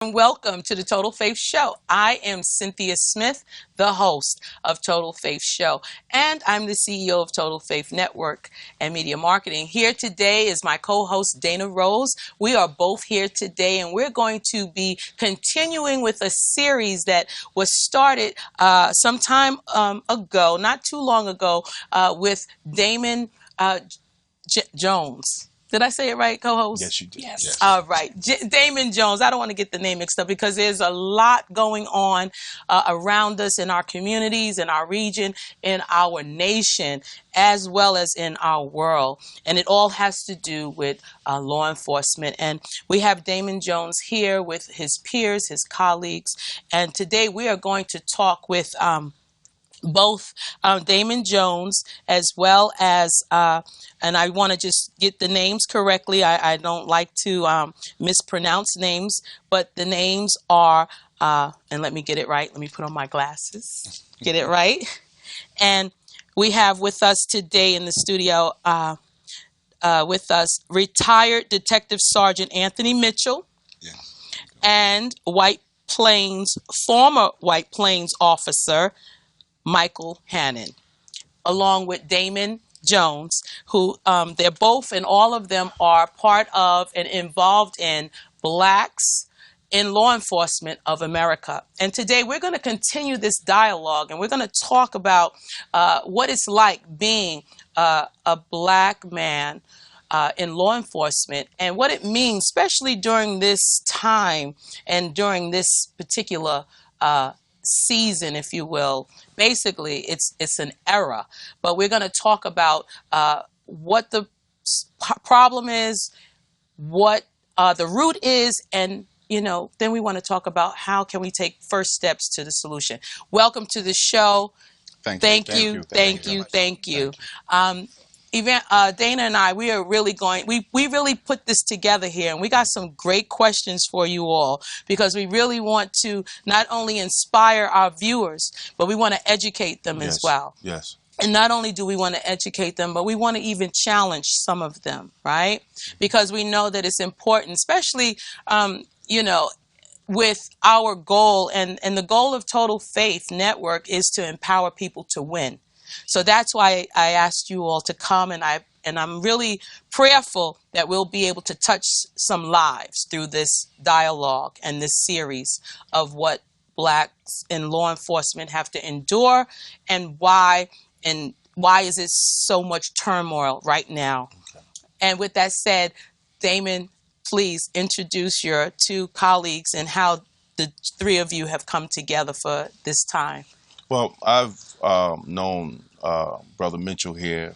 Welcome to the Total Faith Show. I am Cynthia Smith, the host of Total Faith Show, and I'm the CEO of Total Faith Network and Media Marketing. Here today is my co-host Dana Rose. We are both here today, and we're going to be continuing with a series that was started some time ago, not too long ago, with Damon Jones. Did I say it right, co-host? Yes, you did. Yes. All right. Damon Jones. I don't want to get the name mixed up because there's a lot going on around us in our communities, in our region, in our nation, as well as in our world. And it all has to do with law enforcement. And we have Damon Jones here with his peers, his colleagues. And today we are going to talk with both Damon Jones as well as, and I want to just get the names correctly. I don't like to mispronounce names, but the names are, and let me get it right. Let me put on my glasses, get it right. And we have with us today in the studio with us retired Detective Sergeant Anthony Mitchell and former White Plains officer Michael Hannon, along with Damon Jones, who they're both and all of them are part of and involved in Blacks in Law Enforcement of America. And today we're going to continue this dialogue, and we're going to talk about what it's like being a Black man in law enforcement and what it means, especially during this time and during this particular season, if you will. Basically, it's an era, but we're going to talk about what the problem is, what the root is, and then we want to talk about how can we take first steps to the solution. Welcome to the show. Thank you. Dana and I, we are really we really put this together here, and we got some great questions for you all because we really want to not only inspire our viewers, but we want to educate them as well. Yes. And not only do we want to educate them, but we want to even challenge some of them, right? Because we know that it's important, especially, with our goal, and the goal of Total Faith Network is to empower people to win. So that's why I asked you all to come, and I'm really prayerful that we'll be able to touch some lives through this dialogue and this series of what Blacks in law enforcement have to endure and why is it so much turmoil right now. Okay. And with that said, Damon, please introduce your two colleagues and how the three of you have come together for this time. Well, I've known Brother Mitchell here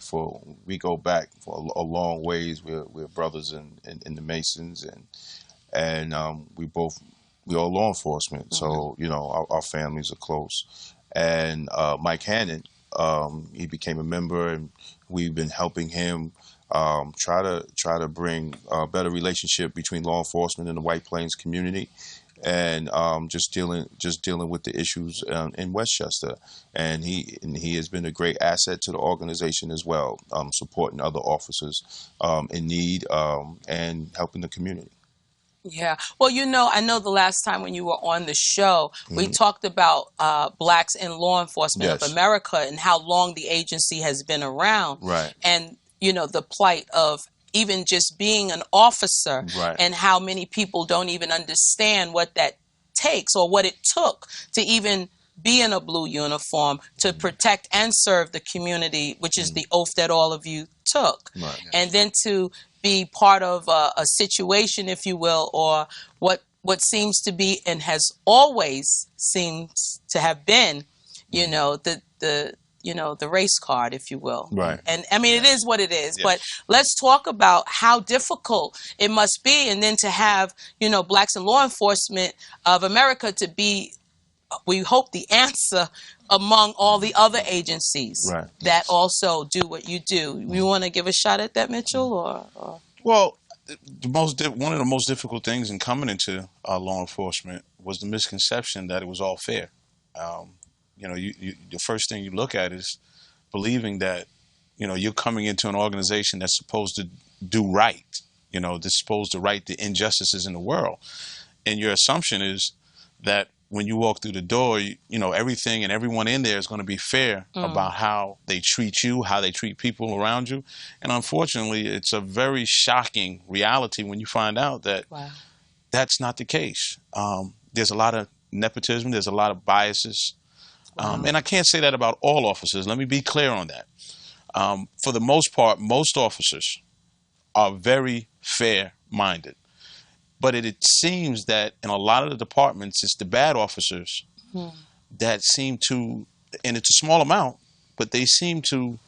we go back for a long ways. We're brothers in the Masons, and we are law enforcement. Mm-hmm. So our families are close. And Mike Hannon, he became a member, and we've been helping him try to bring a better relationship between law enforcement and the White Plains community. And just dealing with the issues in Westchester, and he has been a great asset to the organization as well, supporting other officers in need and helping the community. Yeah. Well, I know the last time when you were on the show, mm-hmm. we talked about Blacks in Law Enforcement of America and how long the agency has been around, right? And the plight of even just being an officer, right. And how many people don't even understand what that takes or what it took to even be in a blue uniform to protect and serve the community, which is the oath that all of you took. Right. And then to be part of a situation, if you will, or what seems to be and has always seems to have been, the race card, if you will. Right. And I mean, it is what it is. Yes. But let's talk about how difficult it must be. And then to have, Blacks in Law Enforcement of America to be, we hope, the answer among all the other agencies that also do what you do. You want to give a shot at that, Mitchell? Or? Well, one of the most difficult things in coming into law enforcement was the misconception that it was all fair. The first thing you look at is believing that, you're coming into an organization that's supposed to do right, that's supposed to right the injustices in the world. and your assumption is that when you walk through the door, you know, everything and everyone in there is going to be fair about how they treat you, how they treat people around you. And unfortunately, it's a very shocking reality when you find out that Wow. that's not the case. There's a lot of nepotism. There's a lot of biases. And I can't say that about all officers. Let me be clear on that. For the most part, most officers are very fair-minded. But it seems that in a lot of the departments, it's the bad officers that seem to, and it's a small amount, but they seem to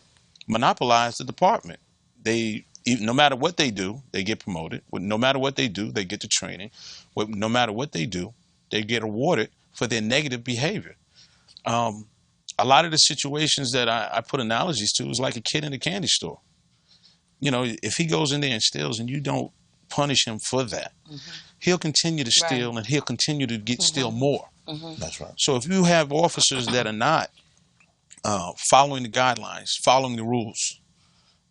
monopolize the department. No matter what they do, they get promoted. No matter what they do, they get the training. No matter what they do, they get awarded for their negative behavior. A lot of the situations that I put analogies to is like a kid in a candy store. You know, if he goes in there and steals and you don't punish him for that, he'll continue to steal and he'll continue to steal more. That's right. So if you have officers that are not following the guidelines, following the rules,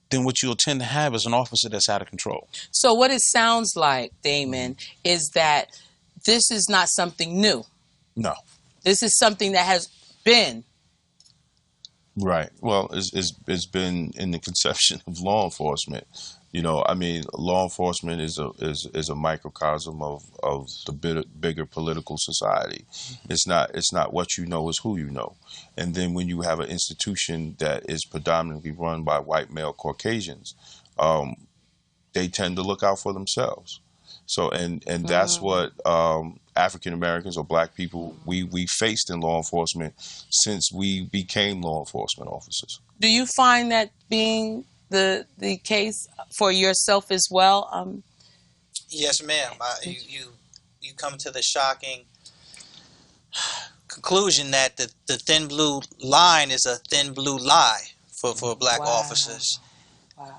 then what you'll tend to have is an officer that's out of control. So what it sounds like, Damon, is that this is not something new. No. This is something that has been. Right. Well, it's been in the conception of law enforcement. You know, I mean, law enforcement is a microcosm of the bigger political society. It's not what you know, it's who you know. And then when you have an institution that is predominantly run by white male Caucasians, they tend to look out for themselves. So and that's what African Americans or black people we faced in law enforcement since we became law enforcement officers. Do you find that being the case for yourself as well? Yes, ma'am. You come to the shocking conclusion that the thin blue line is a thin blue lie for black officers. Wow.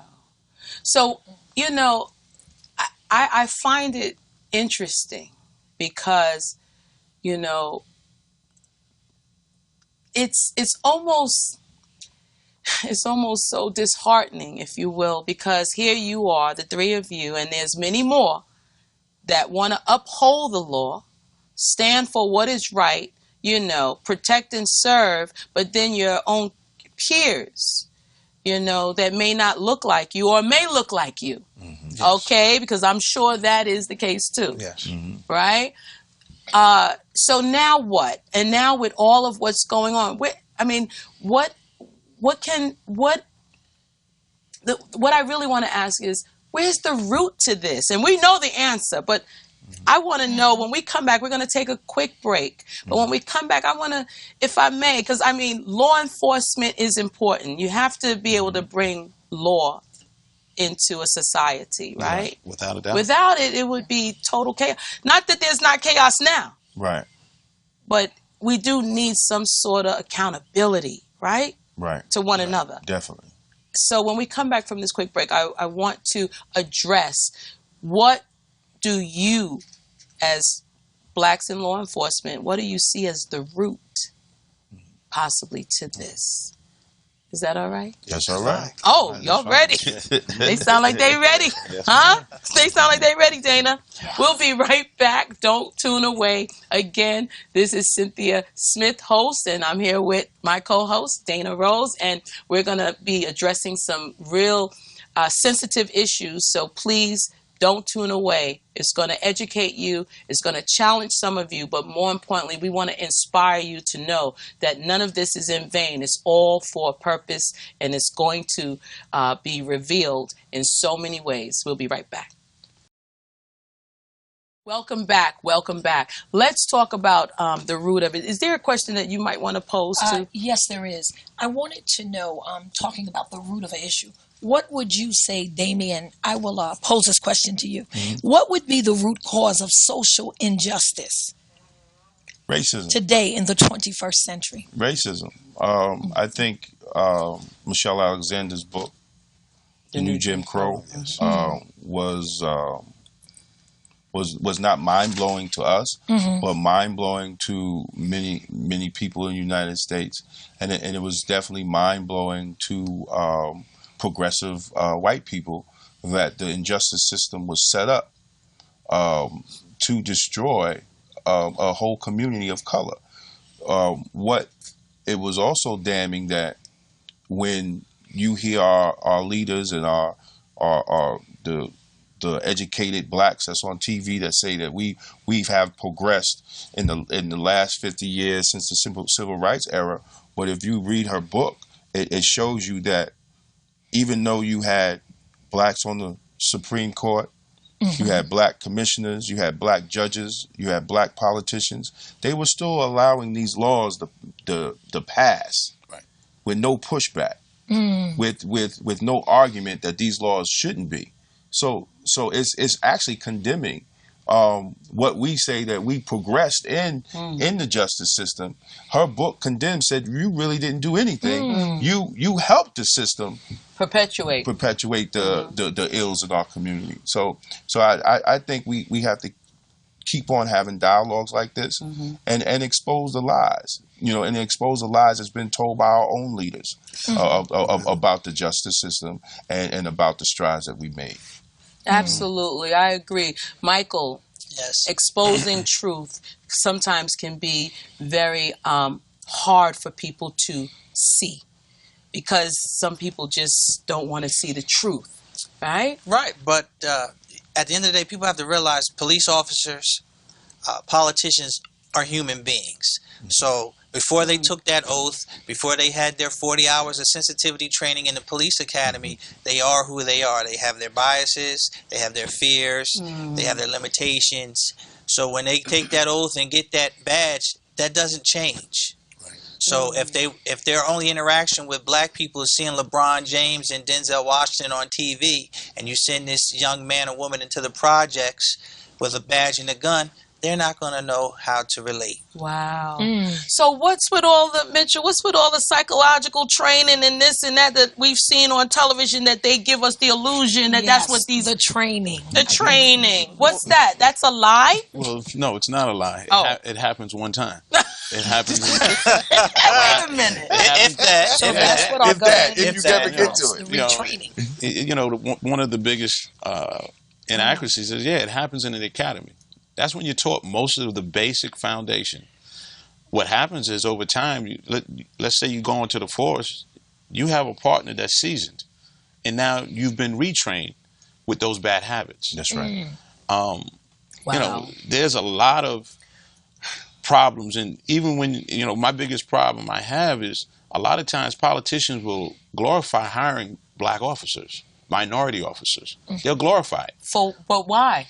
So, you know, I find it interesting because, you know, it's almost so disheartening, if you will, because here you are, the three of you, and there's many more that want to uphold the law, stand for what is right, you know, protect and serve, but then your own peers, you know, that may not look like you or may look like you. Yes. Okay, because I'm sure that is the case too. Yes. Right? So now what? And now with all of what's going on, what I really want to ask is, where's the root to this? And we know the answer, but I want to know when we come back. We're going to take a quick break. But when we come back, I want to, if I may, because I mean, law enforcement is important. You have to be able to bring law into a society, right? Yeah, without a doubt. Without it, it would be total chaos. Not that there's not chaos now. Right. But we do need some sort of accountability, right? Right. To one another. Definitely. So when we come back from this quick break, I want to address, what do you, as blacks in law enforcement, what do you see as the root possibly to this? Is that all right? That's all right. Oh, That's y'all fine. ready? They sound like they ready. Huh? They sound like they ready, Dana. We'll be right back. Don't tune away. Again, this is Cynthia Smith, host, and I'm here with my co-host, Dana Rose, and we're going to be addressing some real sensitive issues, so please don't tune away. It's going to educate you. It's going to challenge some of you. But more importantly, we want to inspire you to know that none of this is in vain. It's all for a purpose, and it's going to be revealed in so many ways. We'll be right back. Welcome back. Welcome back. Let's talk about the root of it. Is there a question that you might want to pose to? Yes, there is. I wanted to know, talking about the root of an issue, what would you say, Damien? I will pose this question to you. What would be the root cause of social injustice Racism. today in the 21st century? Racism. I think Michelle Alexander's book, The New Jim Crow, was not mind-blowing to us, but mind-blowing to many people in the United States. And it was definitely mind-blowing to progressive white people that the injustice system was set up to destroy a whole community of color. What it was also damning that when you hear our leaders and our the educated blacks that's on TV that say that we have progressed in the last 50 years since the civil rights era. But if you read her book, it shows you that even though you had blacks on the Supreme Court, you had black commissioners, you had black judges, you had black politicians, they were still allowing these laws to pass with no pushback, with no argument that these laws shouldn't be. So it's actually condemning what we say that we progressed in the justice system. Her book condemned, said you really didn't do anything. You helped the system Perpetuate the ills in our community. So I think we have to keep on having dialogues like this and expose the lies, and expose the lies that's been told by our own leaders about the justice system and about the strides that we made. Absolutely, I agree. Michael, Yes. exposing truth sometimes can be very hard for people to see because some people just don't want to see the truth, right? Right, but at the end of the day, people have to realize police officers, politicians are human beings. So before they took that oath, before they had their 40 hours of sensitivity training in the police academy, they are who they are. They have their biases, they have their fears, they have their limitations. So when they take that oath and get that badge, that doesn't change. So if their only interaction with black people is seeing LeBron James and Denzel Washington on TV, and you send this young man or woman into the projects with a badge and a gun, they're not going to know how to relate. Wow. So what's with all the psychological training and this and that we've seen on television that they give us the illusion that that's what the training. The training. What's that? That's a lie? Well, no, it's not a lie. It happens one time. It happens. Wait a minute. If that. So that's what our government if you ever get to it. the retraining. One of the biggest inaccuracies is, it happens in the academy. That's when you're taught most of the basic foundation. What happens is over time, let's say you go into the force, you have a partner that's seasoned, and now you've been retrained with those bad habits. That's right. There's a lot of problems, and even when my biggest problem I have is a lot of times politicians will glorify hiring black officers, minority officers. They'll glorify it. But why?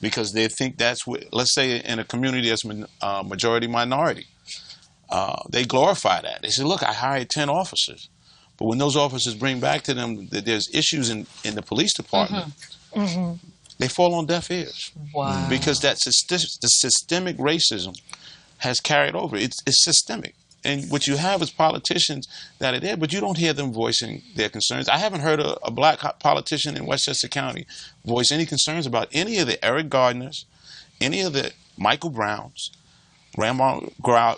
Because they think that's what, let's say in a community that's majority minority, they glorify that. They say, look, I hired 10 officers. But when those officers bring back to them that there's issues in the police department, they fall on deaf ears. Wow. Because the systemic racism has carried over. It's systemic. And what you have is politicians that are there, but you don't hear them voicing their concerns. I haven't heard a black politician in Westchester County voice any concerns about any of the Eric Gardners, any of the Michael Browns, Ramali Graham,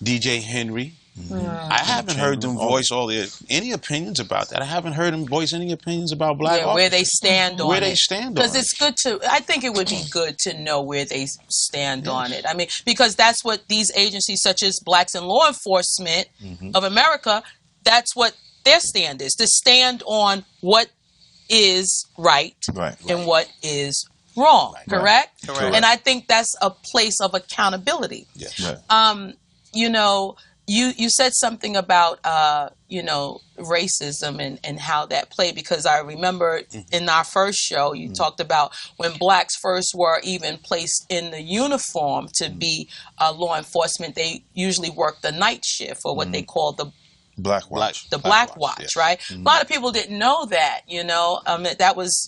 DJ Henry. I haven't heard them voice any opinions about that. I haven't heard them voice any opinions about black officers. Where they stand on it. Where they stand on it. Because it's good I think it would be good to know where they stand on it. I mean, because that's what these agencies such as Blacks in Law Enforcement of America, that's what their stand is. To stand on what is right and what is wrong. Correct? Correct. And I think that's a place of accountability. Yes. You said something about racism and how that played, because I remember in our first show you talked about when blacks first were even placed in the uniform to be law enforcement, they usually worked the night shift, or what they call the Black Watch. Black Watch, yeah. right? A lot of people didn't know that, that was,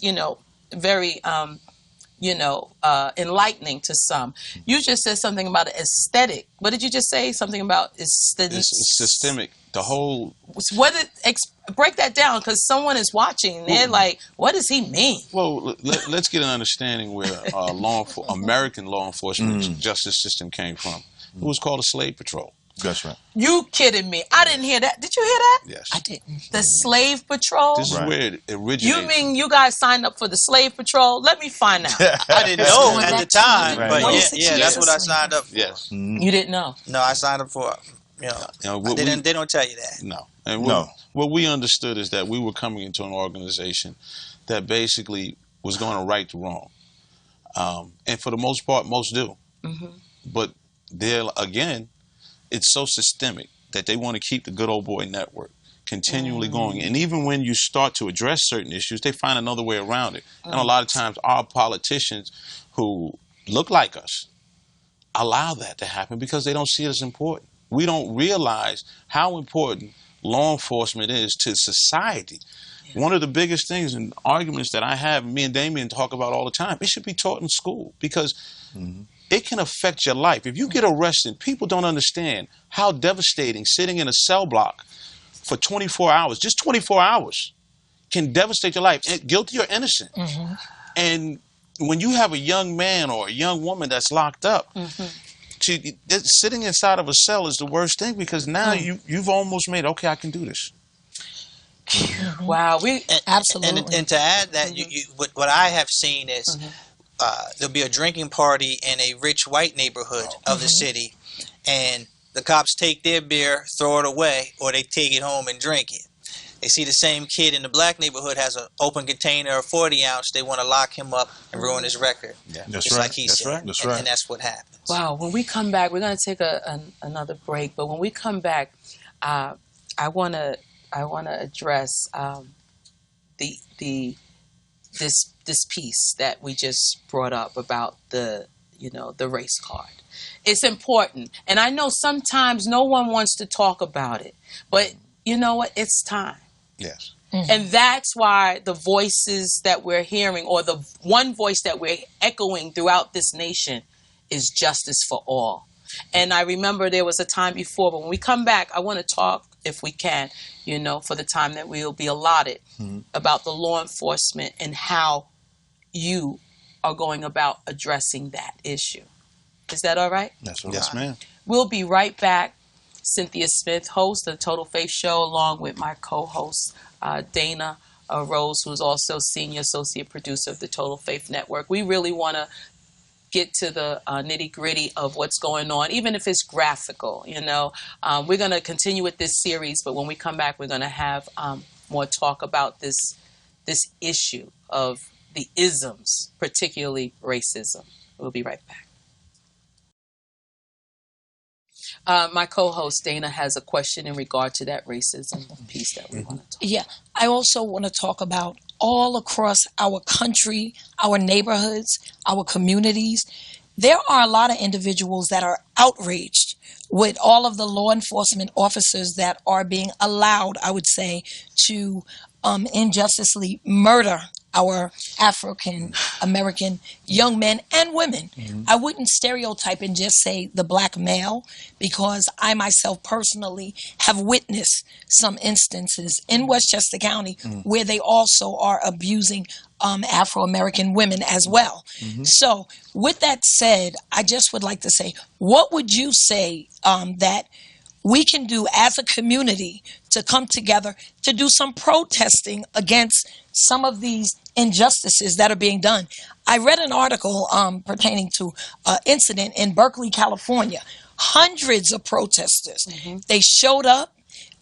very enlightening to some. You just said something about aesthetic. What did you just say? Something about aesthetic. It's systemic. The whole. Break that down, because someone is watching. And they're like, "What does he mean?" Well, let's get an understanding where American law enforcement justice system came from. It was called a slave patrol. That's right. You kidding me? I didn't hear that. Did you hear that? Yes. I didn't. The Slave Patrol? This Right. is where it originated. You mean you guys signed up for the Slave Patrol? Let me find out. I didn't That's know going at back the to time, Right. but 26 yeah, years that's of what I slavery. signed up for. Yes. You didn't know. No, I signed up for. You know, what They we- don't tell you that. No. And No. what we understood is that we were coming into an organization that basically was going to right the wrong. And for the most part, most do. But there, again, it's so systemic that they want to keep the good old boy network continually going. And even when you start to address certain issues, they find another way around it. And a lot of times our politicians who look like us allow that to happen because they don't see it as important. We don't realize how important law enforcement is to society. One of the biggest things and arguments that I have, me and Damien talk about all the time, it should be taught in school because it can affect your life. If you get arrested, people don't understand how devastating sitting in a cell block for 24 hours, just 24 hours, can devastate your life, guilty or innocent. And when you have a young man or a young woman that's locked up, sitting inside of a cell is the worst thing because now you've almost made, okay, I can do this. Wow. Absolutely. And to add that, what I have seen is there'll be a drinking party in a rich white neighborhood of the city, and the cops take their beer, throw it away, or they take it home and drink it. They see the same kid in the black neighborhood has an open container of 40 ounce. They want to lock him up and ruin his record. Yeah. That's Just right. like he That's said. right. That's And right. that's what happens. Wow. When we come back, we're going to take another break. But when we come back, I want to address this piece that we just brought up about the race card. It's important, and I know sometimes no one wants to talk about it, but you know what? It's time. Yes. And that's why the voices that we're hearing, or the one voice that we're echoing throughout this nation, is justice for all. And I remember there was a time before, but when we come back, I want to talk, if we can, for the time that we will be allotted, about the law enforcement and how you are going about addressing that issue. Is that all right? That's all Yes, right. ma'am. We'll be right back. Cynthia Smith, host of the Total Faith Show, along with my co-host, Dana Rose, who's also senior associate producer of the Total Faith Network. We really want to get to the nitty-gritty of what's going on, even if it's graphical. We're going to continue with this series, but when we come back, we're going to have more talk about this issue of the isms, particularly racism. We'll be right back. My co-host Dana has a question in regard to that racism piece that we want to talk. Yeah, I also want to talk about all across our country, our neighborhoods, our communities. There are a lot of individuals that are outraged with all of the law enforcement officers that are being allowed, I would say, to injusticely murder our African American young men and women. I wouldn't stereotype and just say the black male, because I myself personally have witnessed some instances in Westchester County where they also are abusing Afro-American women as well. So with that said, I just would like to say, what would you say that we can do as a community to come together to do some protesting against some of these injustices that are being done? I read an article pertaining to an incident in Berkeley, California. Hundreds of protesters. They showed up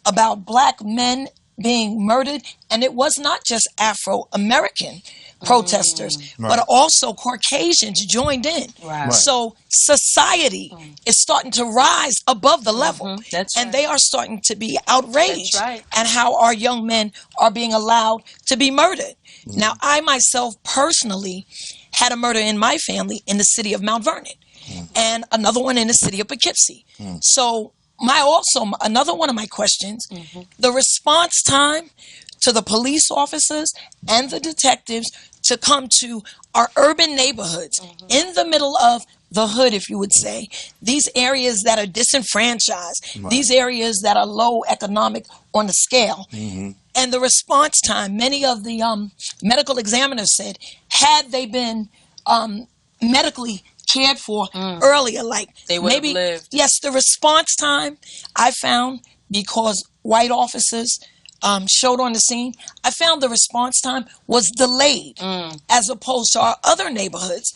about black men being murdered, and it was not just Afro-American protesters, but also Caucasians joined in. Right. So society is starting to rise above the level, That's and right. they are starting to be outraged That's right. at how our young men are being allowed to be murdered. Now, I myself personally had a murder in my family in the city of Mount Vernon, and another one in the city of Poughkeepsie. So another one of my questions, the response time to the police officers and the detectives to come to our urban neighborhoods in the middle of the hood, if you would say, these areas that are disenfranchised, these areas that are low economic on the scale. And the response time, many of the medical examiners said, had they been medically cared for earlier. Like They would have maybe, lived. yes, the response time I found, because white officers showed on the scene, I found the response time was delayed as opposed to our other neighborhoods.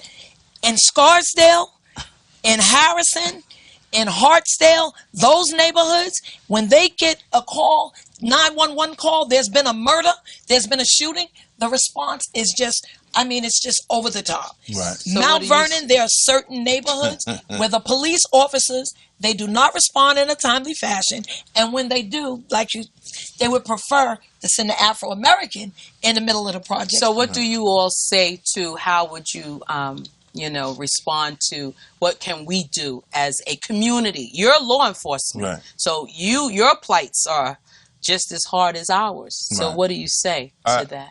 In Scarsdale, in Harrison, in Hartsdale, those neighborhoods, when they get a call, 911 call, there's been a murder, there's been a shooting, the response is just, I mean, it's just over the top. Right. So Mount what do you Vernon, there are certain neighborhoods where the police officers, they do not respond in a timely fashion. And when they do, like you, they would prefer to send an Afro-American in the middle of the project. So what do you all say to, how would you, respond to, what can we do as a community? You're law enforcement. Right. So your plights are just as hard as ours. So Right. what do you say to that?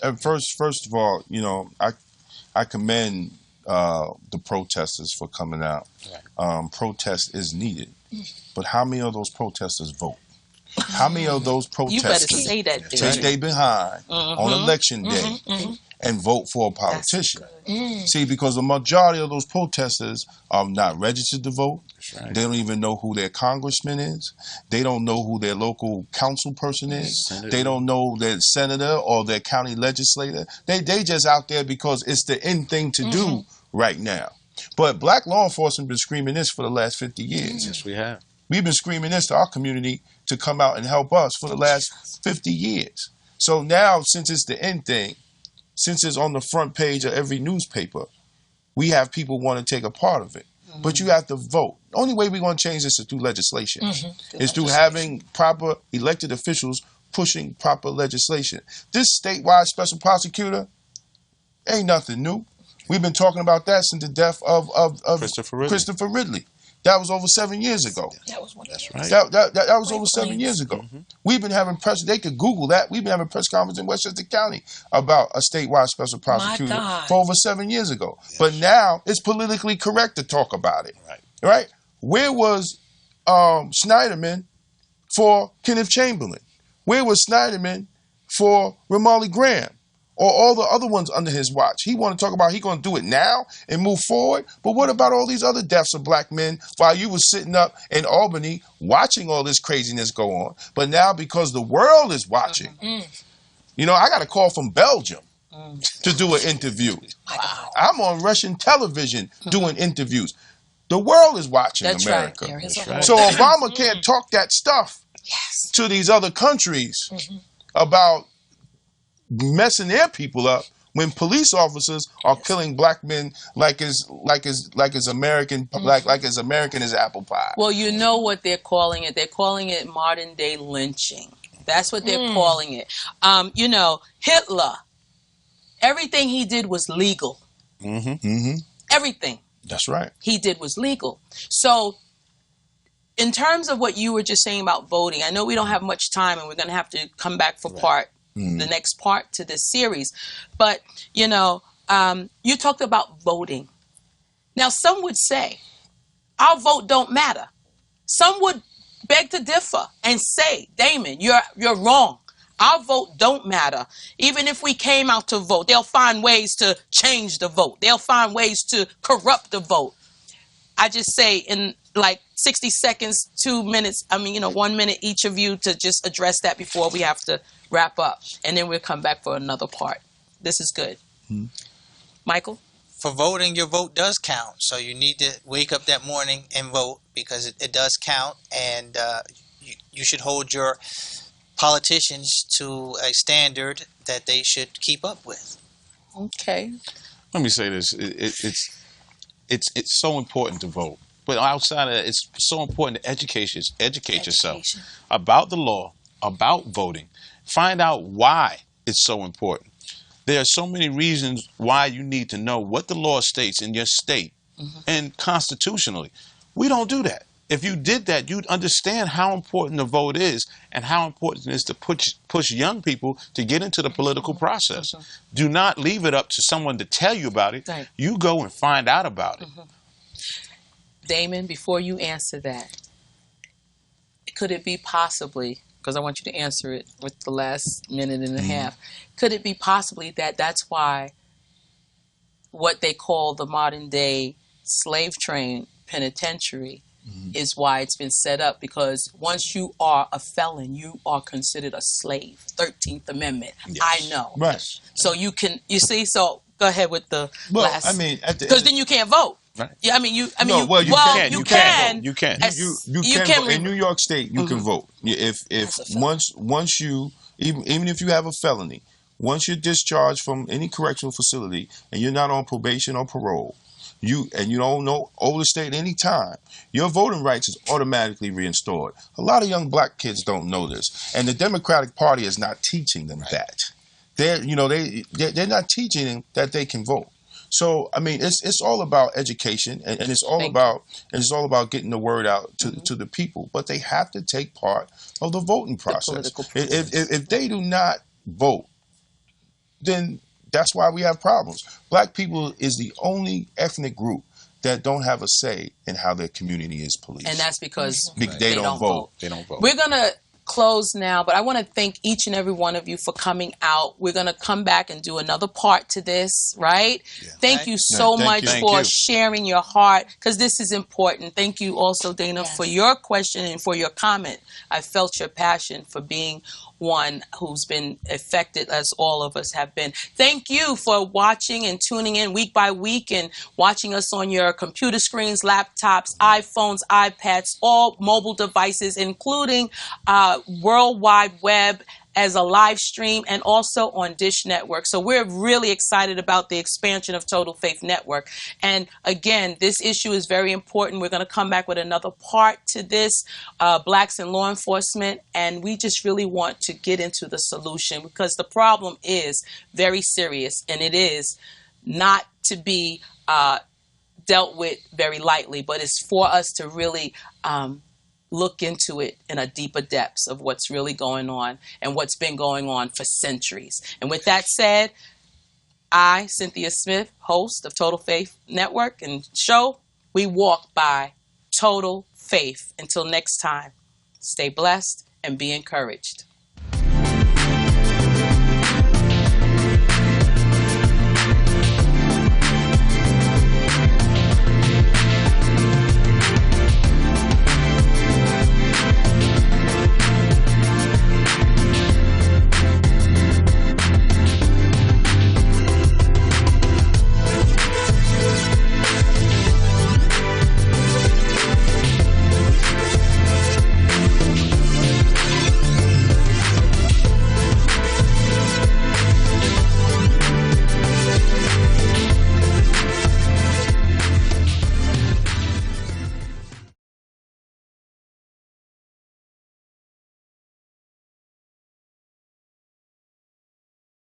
And first of all, I commend the protesters for coming out. Right. Protest is needed, but how many of those protesters vote? How many of those You better protesters say that, take David. they behind on election day and vote for a politician? See, because the majority of those protesters are not registered to vote. Right. They don't even know who their congressman is. They don't know who their local council person is. Senator. They don't know their senator or their county legislator. They just out there because it's the in thing to do right now. But black law enforcement been screaming this for the last 50 years. Yes, we have. We've been screaming this to our community to come out and help us for the last 50 years. So now, since it's the end thing, since it's on the front page of every newspaper, we have people want to take a part of it. But you have to vote. The only way we're going to change this is through legislation. Is through having proper elected officials pushing proper legislation. This statewide special prosecutor ain't nothing new. We've been talking about that since the death of Christopher Ridley. That was over 7 years ago. That was one. That's right. That was over 7 years ago. We've been having they could Google that. We've been having press conference in Westchester County about a statewide special prosecutor God. for over 7 years ago. But now it's politically correct to talk about it. Right? Where was Snyderman for Kenneth Chamberlain? Where was Snyderman for Ramarley Graham? Or all the other ones under his watch? He want to talk about he going to do it now and move forward. But what about all these other deaths of black men while you was sitting up in Albany watching all this craziness go on? But now because the world is watching, I got a call from Belgium to do an interview. Wow. I'm on Russian television doing interviews. The world is watching That's America. right. There is a That's whole- right. So Obama can't talk that stuff Yes. to these other countries about messing their people up when police officers are killing black men like as American like as American as apple pie. Well, you know what they're calling it. They're calling it modern day lynching. That's what they're calling it. Hitler, everything he did was legal. Everything That's right. he did was legal. So in terms of what you were just saying about voting, I know we don't have much time and we're going to have to come back for the next part to this series. But, you talked about voting. Now, some would say our vote don't matter. Some would beg to differ and say, Damon, you're wrong. Our vote don't matter. Even if we came out to vote, they'll find ways to change the vote. They'll find ways to corrupt the vote. I just say in like 60 seconds, 2 minutes, 1 minute each of you to just address that before we have to wrap up. And then we'll come back for another part. This is good. Michael? For voting, your vote does count. So you need to wake up that morning and vote because it does count. And you should hold your politicians to a standard that they should keep up with. Okay. Let me say this: it's so important to vote, but outside of that, it's so important to educate yourself about the law, about voting. Find out why it's so important. There are so many reasons why you need to know what the law states in your state and constitutionally. We don't do that. If you did that, you'd understand how important the vote is and how important it is to push young people to get into the political process. Do not leave it up to someone to tell you about it. Right. You go and find out about it. Damon, before you answer that, could it be possibly, because I want you to answer it with the last minute and a half, could it be possibly that that's why what they call the modern day slave train penitentiary is why it's been set up, because once you are a felon, you are considered a slave. 13th Amendment. Yes. I know. Right. So you see, so go ahead with the Well, last. I mean, at the because then you can't vote. Right. Yeah, I mean, you No, well, you can. you You can. You can. As- you can vote. In New York State, you can vote. If As a felon. once you even if you have a felony, once you're discharged from any correctional facility and you're not on probation or parole, you don't overstay at any time, your voting rights is automatically reinstored. A lot of young black kids don't know this, and the Democratic Party is not teaching them that. They're not teaching them that they can vote. So I mean, it's all about education, and it's all about getting the word out to the people. But they have to take part of the voting process. political process. If they do not vote, then that's why we have problems. Black people is the only ethnic group that don't have a say in how their community is policed. And that's because They don't vote. They don't vote. We're going to close now, but I want to thank each and every one of you for coming out. We're going to come back and do another part to this, right? Thank you so Thank much you. for Thank you. sharing your heart, because this is important. Thank you also, Dana, Yes. for your question and for your comment. I felt your passion for being one who's been affected, as all of us have been. Thank you for watching and tuning in week by week and watching us on your computer screens, laptops, iPhones, iPads, all mobile devices, including World Wide Web as a live stream, and also on Dish Network. So we're really excited about the expansion of Total Faith Network. And again, this issue is very important. We're going to come back with another part to this, blacks in law enforcement. And we just really want to get into the solution, because the problem is very serious, and it is not to be dealt with very lightly, but it's for us to really look into it in a deeper depths of what's really going on and what's been going on for centuries. And with that said, I, Cynthia Smith, host of Total Faith Network and show, we walk by total faith. Until next time, stay blessed and be encouraged.